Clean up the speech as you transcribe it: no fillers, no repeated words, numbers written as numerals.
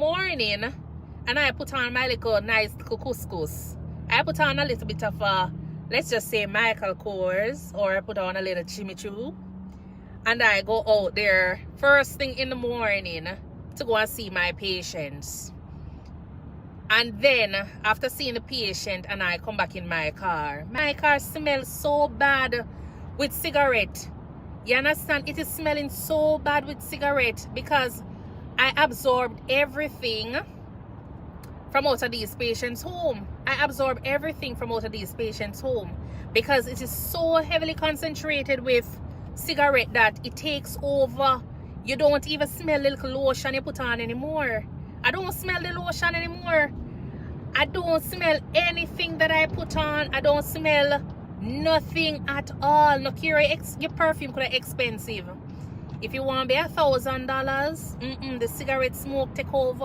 morning and I put on my little nice little couscous. I put on a little bit of let's just say Michael Kors, or I put on a little chimichurri, and I go out there first thing in the morning to go and see my patients. And then after seeing the patient and I come back in my car smells so bad with cigarette. You understand? It is smelling so bad with cigarette because I absorbed everything from out of these patients' home. I absorb everything from out of these patients' home because it is so heavily concentrated with cigarette that it takes over. You don't even smell the little lotion you put on anymore. I don't smell the lotion anymore. I don't smell anything that I put on. I don't smell nothing at all. No, your perfume could be expensive. If you want to be $1,000, the cigarette smoke take over.